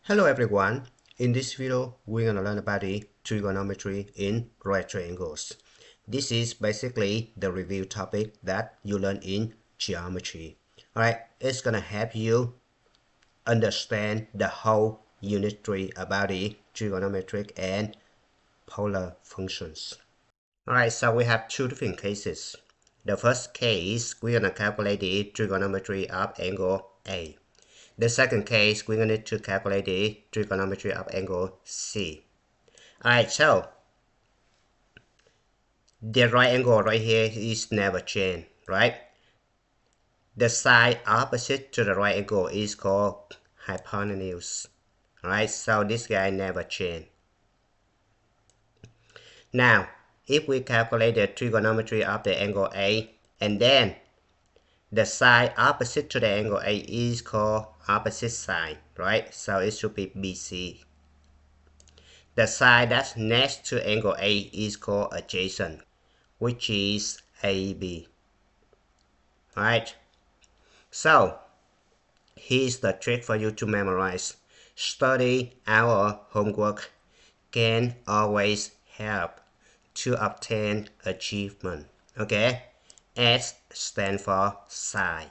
Hello everyone, in this video we're going to learn about the trigonometry in right triangles. This is basically the review topic that you learn in geometry. Alright, it's going to help you understand the whole unit 3 about the trigonometric and polar functions. Alright, so we have two different cases. The first case, we're going to calculate the trigonometry of angle A. The second case, we're going to calculate the trigonometry of angle C. Alright, so the right angle right here is never changed, right? The side opposite to the right angle is called hypotenuse. Alright, so this guy never changed. Now, if we calculate the trigonometry of the angle A, and then the side opposite to the angle A is called opposite side, right? So it should be BC. The side that's next to angle A is called adjacent, which is AB. Alright? So, here's the trick for you to memorize. Study our homework can always help to obtain achievement. Okay? S stands for side.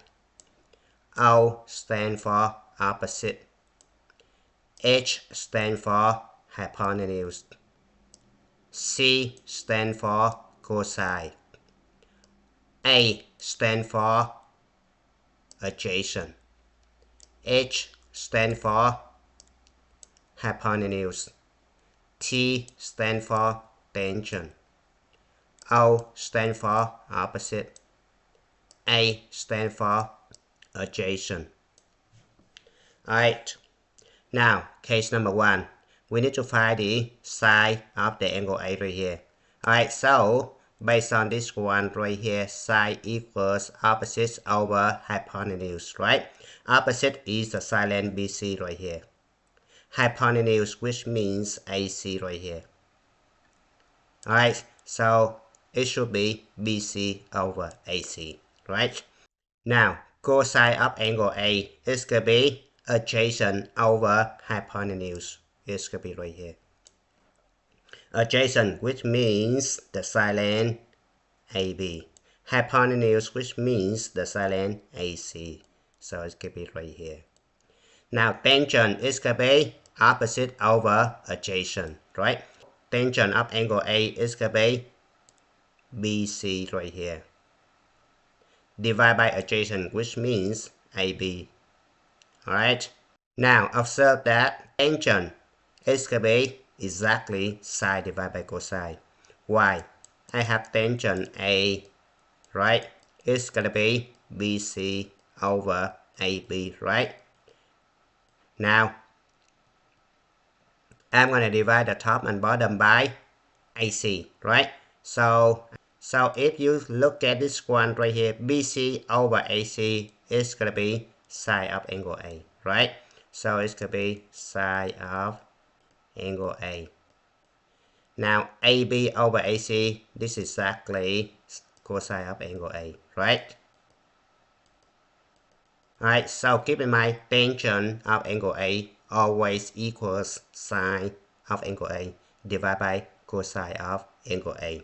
O stands for opposite. H stands for hypotenuse. C stands for cosine. A stands for adjacent. H stands for hypotenuse. T stands for tangent. O stands for opposite. A stands for adjacent. Alright, now case number 1. We need to find the side of the angle A right here. Alright, so based on this one right here, side equals opposite over hypotenuse, right? Opposite is the side length BC right here. Hypotenuse, which means AC right here. Alright, so it should be BC over AC, right? Now, cosine of angle A is going to be adjacent over hypotenuse. It's going to be right here. Adjacent, which means the side length AB. Hypotenuse, which means the side length AC. So it's going to be right here. Now, tangent is going to be opposite over adjacent, right? Tangent of angle A is going to be BC right here. Divided by adjacent, which means AB. Alright? Now, observe that tangent is going to be exactly sine divided by cosine. Why? I have tangent A, right? It's going to be BC over AB, right? Now, I'm going to divide the top and bottom by AC, right? So if you look at this one right here, BC over AC is going to be sine of angle A, right? So it's going to be sine of angle A. Now, AB over AC, this is exactly cosine of angle A, right? Alright, so keep in mind, tangent of angle A always equals sine of angle A divided by cosine of angle A.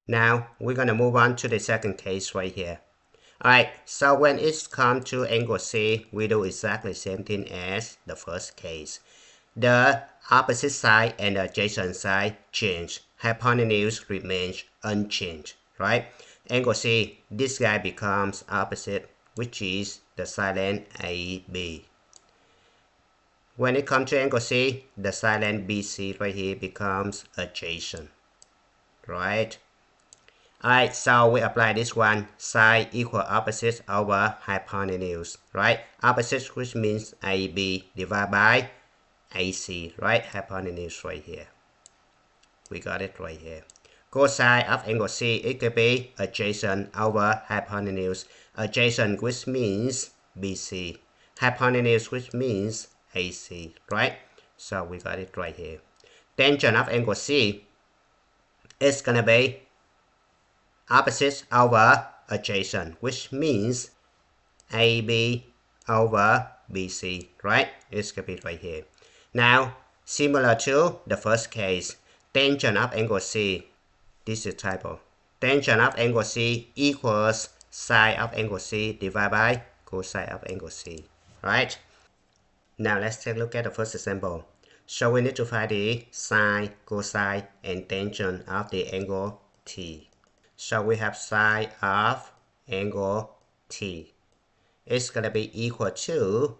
Now, we're going to move on to the second case right here. Alright, so when it comes to angle C, we do exactly the same thing as the first case. The opposite side and the adjacent side change. Hypotenuse remains unchanged, right? Angle C, this guy becomes opposite, which is the side length AB. When it comes to angle C, the side length BC right here becomes adjacent, right? Alright, so we apply this one, side equal opposite over hypotenuse, right? Opposite, which means AB divided by AC, right? Hypotenuse right here. We got it right here. Cosine of angle C, it could be adjacent over hypotenuse. Adjacent, which means BC. Hypotenuse, which means AC, right? So we got it right here. Tangent of angle C is going to be opposite over adjacent, which means AB over BC, right? It's going to be right here. Now, similar to the first case, tangent of angle C, this is typo. Tangent of angle C equals sine of angle C divided by cosine of angle C, right? Now let's take a look at the first example. So we need to find the sine, cosine, and tangent of the angle T. So we have sine of angle T. It's going to be equal to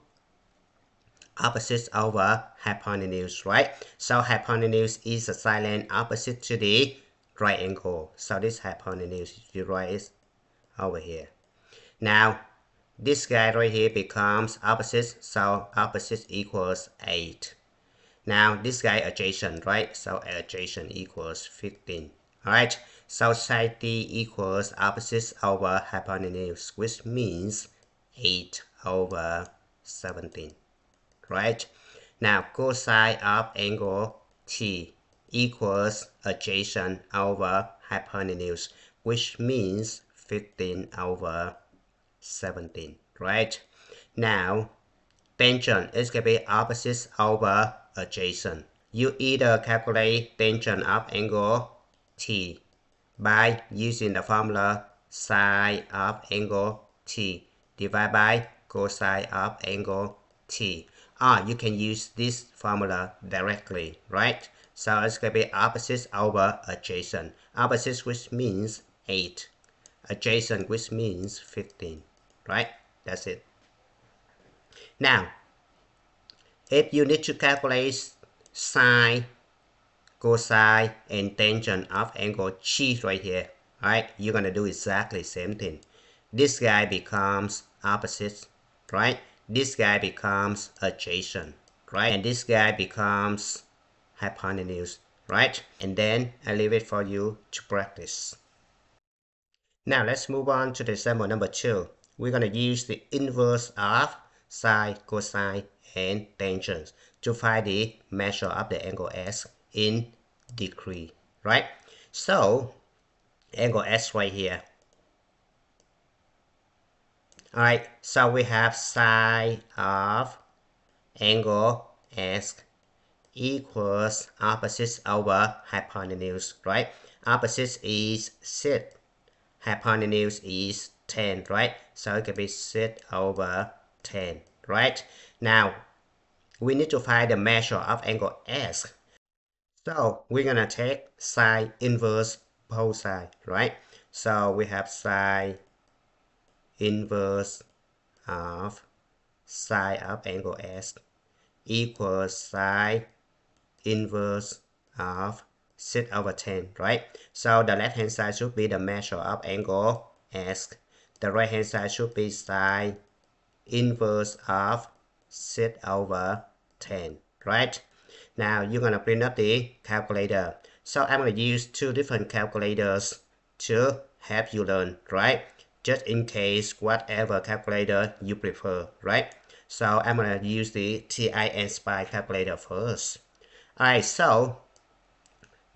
opposite over hypotenuse, right? So hypotenuse is a side length opposite to the right angle. So this hypotenuse, you write it over here. Now, this guy right here becomes opposite, so opposite equals 8. Now, this guy adjacent, right? So adjacent equals 15. Alright, so side T equals opposite over hypotenuse, which means 8 over 17. Right? Now, cosine of angle T equals adjacent over hypotenuse, which means 15 over 17. Right? Now, tangent is going to be opposite over adjacent. You either calculate tangent of angle T by using the formula sine of angle T divided by cosine of angle T. Or you can use this formula directly, right? So it's going to be opposite over adjacent. Opposite, which means 8. Adjacent, which means 15, right? That's it. Now, if you need to calculate sine, cosine, and tangent of angle G right here, right? You're going to do exactly the same thing. This guy becomes opposite, right? This guy becomes adjacent, right? And this guy becomes hypotenuse, right? And then I leave it for you to practice. Now let's move on to the example number 2. We're going to use the inverse of sine, cosine, and tangent to find the measure of the angle S in degree, right? So, angle S right here. Alright, so we have sine of angle S equals opposite over hypotenuse, right? Opposite is 6, hypotenuse is 10, right? So it can be 6 over 10, right? Now, we need to find the measure of angle S. So we're gonna take sine inverse both sides, right? So we have sine inverse of sine of angle S equals sine inverse of 6 over 10, right? So the left hand side should be the measure of angle S. The right hand side should be sine inverse of 6 over 10, right? Now you're gonna print up the calculator. So I'm gonna use 2 different calculators to help you learn, right? Just in case whatever calculator you prefer, right? So I'm gonna use the TI-Nspire calculator first. Alright, so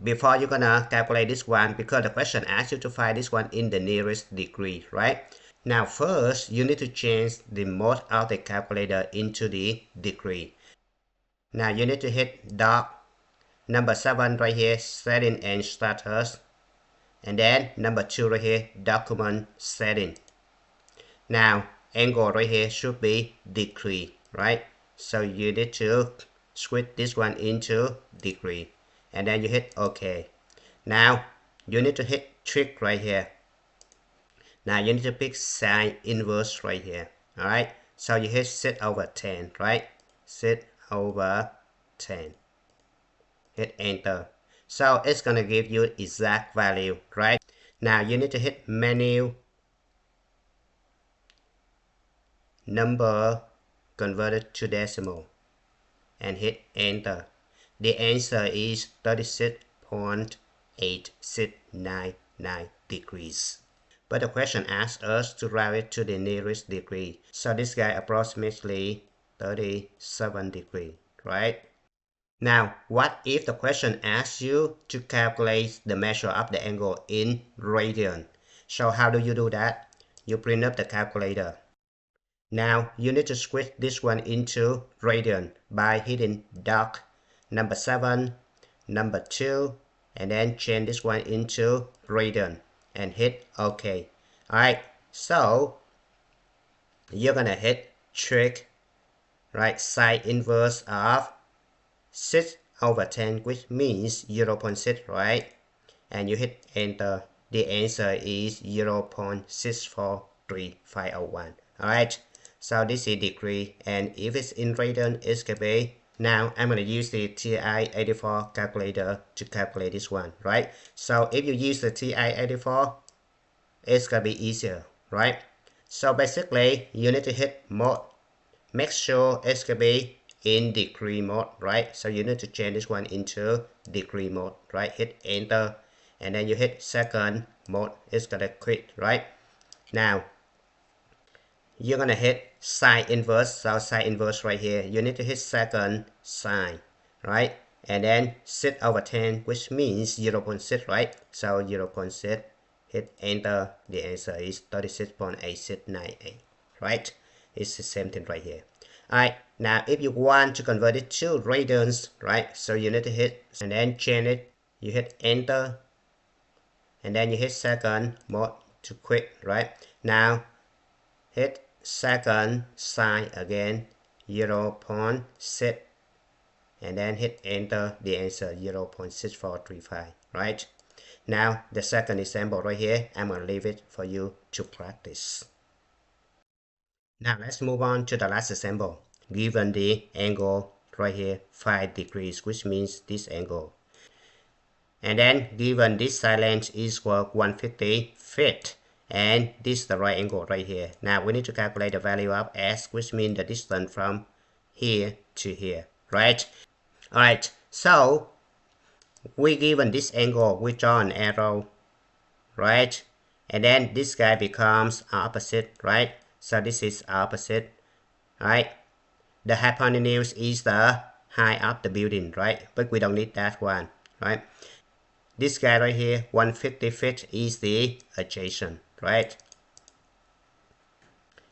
before you're gonna calculate this one, because the question asks you to find this one in the nearest degree, right? Now first, you need to change the mode of the calculator into the degree. Now you need to hit doc, number 7 right here, setting and status. And then number 2 right here, document setting. Now angle right here should be degree, right? So you need to switch this one into degree. And then you hit OK. Now you need to hit trick right here. Now you need to pick sine inverse right here. Alright. So you hit 6 over 10, right? 6 over 10. Hit enter. So it's gonna give you exact value, right? Now you need to hit menu, number converted to decimal, and hit enter. The answer is 36.8699 degrees. But the question asks us to round it to the nearest degree. So this guy approximately 37 degrees, right? Now, what if the question asks you to calculate the measure of the angle in radian? So how do you do that? You print up the calculator. Now you need to switch this one into radian by hitting dot number 7, number 2, and then change this one into radian and hit OK. Alright, so you're gonna hit trig, right, sine inverse of 6 over 10, which means 0.6, right? And you hit enter. The answer is 0.643501. Alright, so this is degree, and if it's in radian, it's gonna be. Now I'm gonna use the TI-84 calculator to calculate this one, right? So if you use the TI-84, it's gonna be easier, right? So basically, you need to hit mode. Make sure it's gonna be in degree mode, right? So you need to change this one into degree mode, right? Hit enter, and then you hit second mode. It's gonna quit, right? Now you're gonna hit sine inverse. So sine inverse right here, you need to hit second sine, right? And then 6 over 10, which means 0.6, right? So 0.6, hit enter. The answer is 36.8698, right? It's the same thing right here. Alright, now if you want to convert it to radians, right? So you need to hit and then change it. You hit enter, and then you hit second mode to quit, right? Now hit second sine again, 0.6, and then hit enter. The answer 0.6435, right? Now the second example right here, I'm gonna leave it for you to practice. Now let's move on to the last example. Given the angle right here 5 degrees, which means this angle, and then given this side length is equal 150 feet, and this is the right angle right here. Now we need to calculate the value of s, which means the distance from here to here, right? Alright, so we given this angle, we draw an arrow, right? And then this guy becomes opposite, right? So this is opposite, right? The hypotenuse is the height of the building, right? But we don't need that one, right? This guy right here, 150 feet, is the adjacent, right?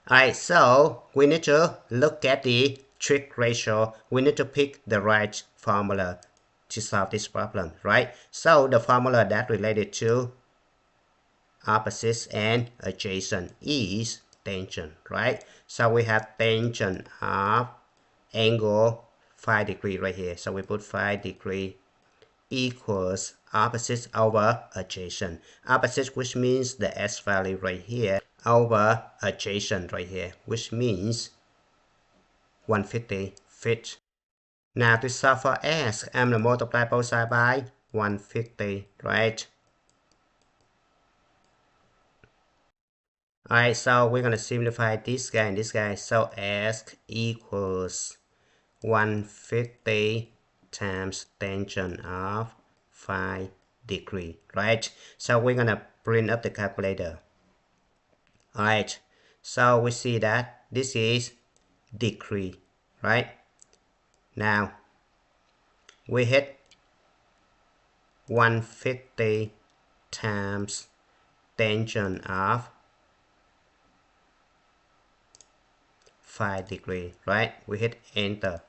Alright, so we need to look at the trig ratio. We need to pick the right formula to solve this problem, right? So the formula that related to opposites and adjacent is tangent, right? So we have tangent of angle 5 degree right here. So we put 5 degree equals opposite over adjacent. Opposite, which means the s value right here, over adjacent right here, which means 150 feet. Now to solve for s, I'm going to multiply both sides by 150, right? Alright, so we're going to simplify this guy and this guy. So s equals 150 times tangent of 5 degree, right? So we're going to bring up the calculator. Alright, so we see that this is degree, right? Now we hit 150 times tangent of 5 degree, right? We hit enter.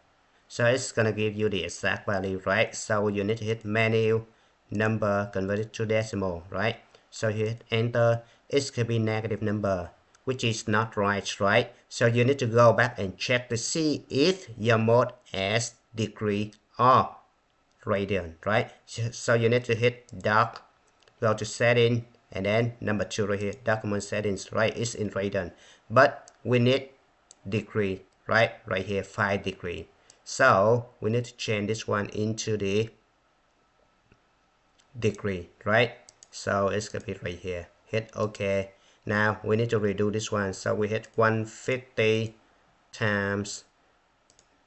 So it's gonna give you the exact value, right? So you need to hit menu, number, convert it to decimal, right? So you hit enter. It's gonna be negative number, which is not right, right? So you need to go back and check to see if your mode as degree or radian, right? So you need to hit doc, go to setting, and then number 2 right here, document settings, right? It's in radian, but we need degree, right? Right here, 5 degree. So we need to change this one into the degree, right? So it's gonna be right here. Hit OK. Now we need to redo this one. So we hit 150 times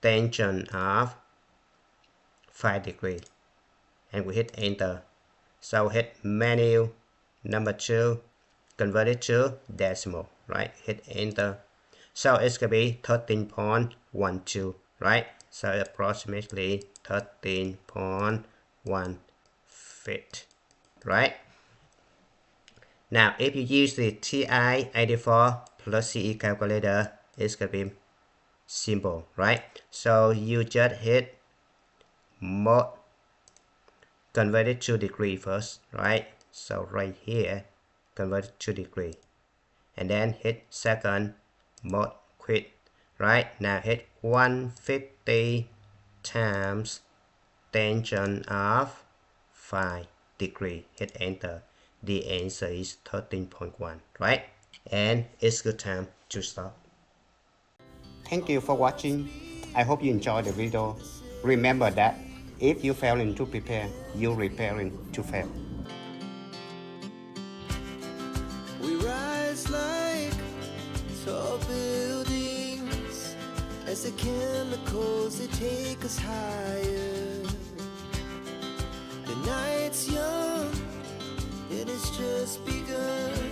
tangent of 5 degree, and we hit enter. So hit menu, number 2, convert it to decimal, right? Hit enter. So it's gonna be 13.12, right? So approximately 13.1 feet, right? Now if you use the TI-84 plus CE calculator, it's gonna be simple, right? So you just hit mod, convert it to degree first, right? So right here, convert it to degree, and then hit second, mod, quit, right? Now hit 150 times tangent of 5 degree, hit enter. The answer is 13.1, right? And it's good time to stop. Thank you for watching. I hope you enjoyed the video. Remember that if you failing to prepare, you're preparing to fail. We rise like tall buildings as the chemicals they take us higher. The night's young and it's just begun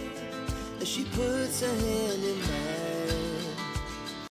as she puts her hand in mine.